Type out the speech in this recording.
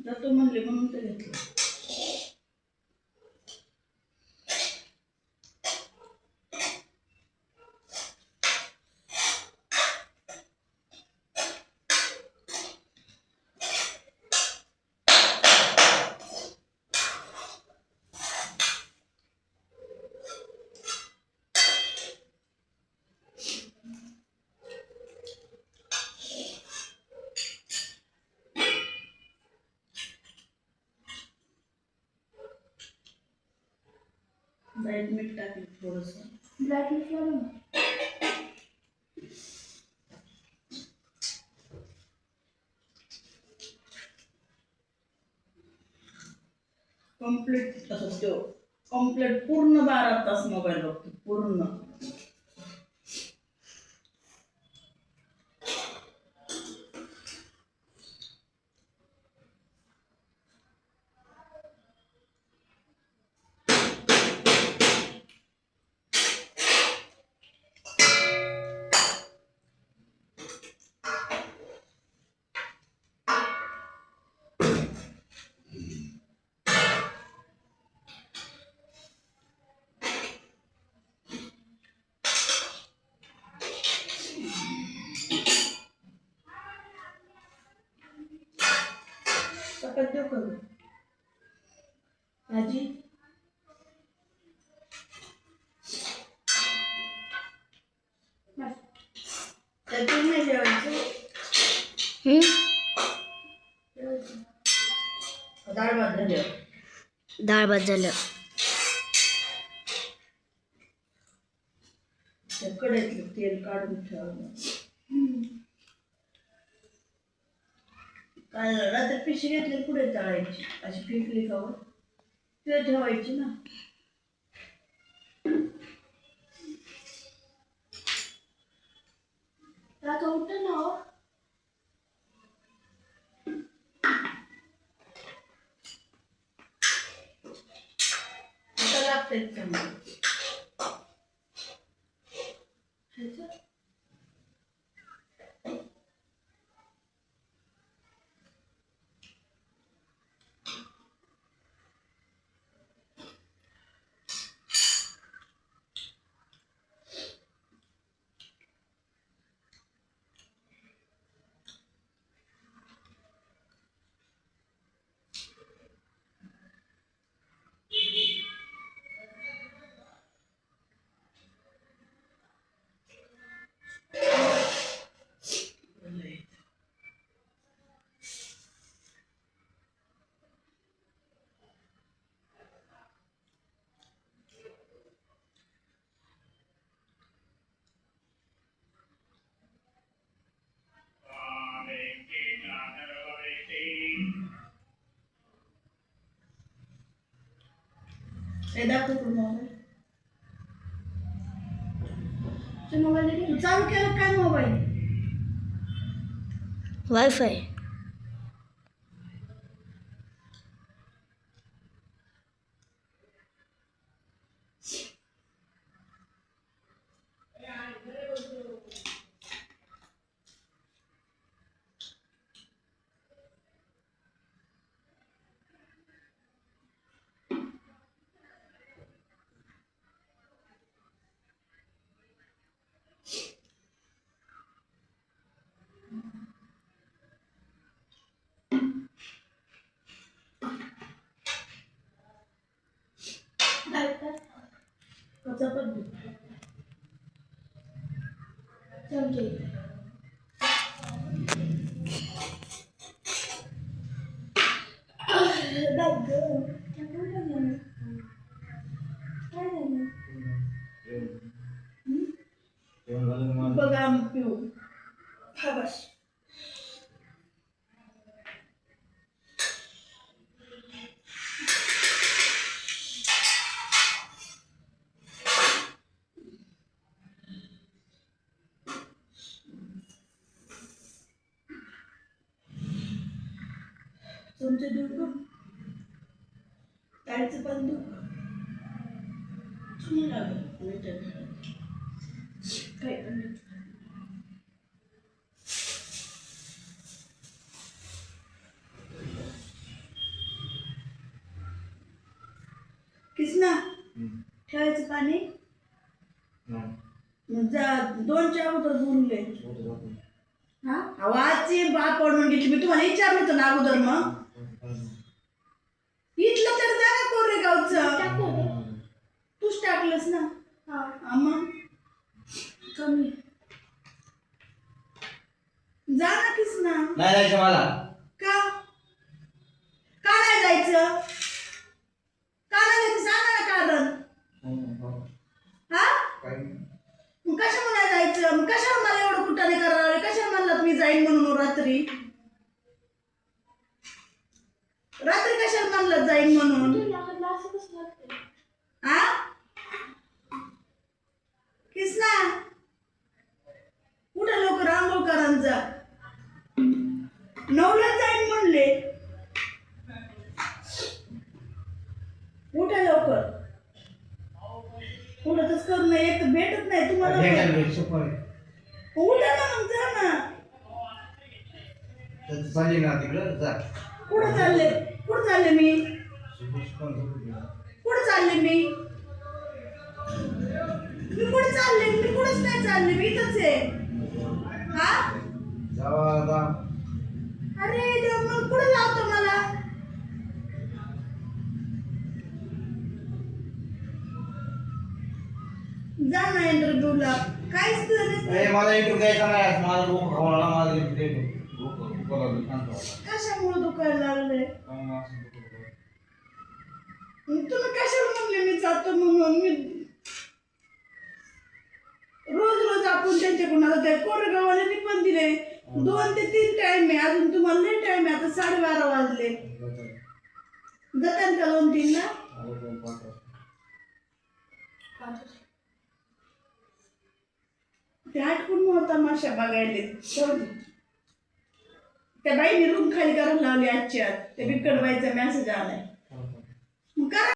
जातो म्हणले म्हणून तर घेतलं. ब्राईट मीठ टाकलं थोडंसं. ब्राईट मीठ लावलं ना. कंप्लीट असं तो कंप्लीट पूर्ण 12 तास मोबाईल बघतो पूर्ण. चपाती देऊ का भाजी? त्यातून नाही जेवायचं. डाळ भात झालं. डाळ भात झालं. कढईतलं तेल काढून ठेवलं. काय रात्री पिशी घेतली पुढे तळायची अशी फेकली खावर ते ठेवायची ना. आता उठ ना. आता लागते चांगलं. हे दाखव तू मोबाईल. मोबाईल चालू केलं काय मोबाईल? वायफाय. कसा पण चमचे बघा पिऊ हा बस. चमचे देऊ का? ताईचं पण देऊ का? काय किसना ठेवायचं पाणी जा 2च्या अगोदर बोलले हा आवाजची बाप पडून घेतली मी तुम्हाला विचारलं होतं ना अगोदर मग इथलं तर जा ना कोरेगावचं तूच टाकलंस ना हा मग कमी जा ना किसना नाही जायचं मला का का नाही जायचं का नाही जायचं सांगा ना कारण हा मग कशामुळे नाही जायचं मग कशावर मला एवढं कुठाने करावं लागलं कशावर म्हणला तुम्ही जाईन म्हणून रात्री कशाला म्हणलं जाईन म्हणून हा किसना कुठं लोक रांगोळकरांचा 9ला जाईन म्हणले उठा लवकर उठतच करू नये एक तर भेटत नाही तुम्हाला उठा ना मग जा ना चालली ना तिकडं जा कुठं चालले मी कुठं चालले मी कुठं चालले मी कुठंच नाही चालले मी इथंच आहे हा जा अरे देव मग कुठं लावतो मला जा ना इंटरव्ह्यूला काहीच तुझं नसतं. मला इकडे द्यायचं नाही माझं डोकं खावला माझं कशामुळे दुखायला लागले तुम्ही कशाला म्हणले मी जातो म्हणून मी रोज आपण त्यांच्याकडून आता त्या कोरेगाववाल्यांनी पण दिले 2 ते 3 टाइम आहे अजून तुम्हाला नाही टाइम आहे आता 12:30 वाजले जातात का 2-3 ला ते हटकून मग तमाशा बघायले त्या बाईने रूम खाली करायला लावली आजच्या ते बिकट बाईचा मेसेज आलाय मग करा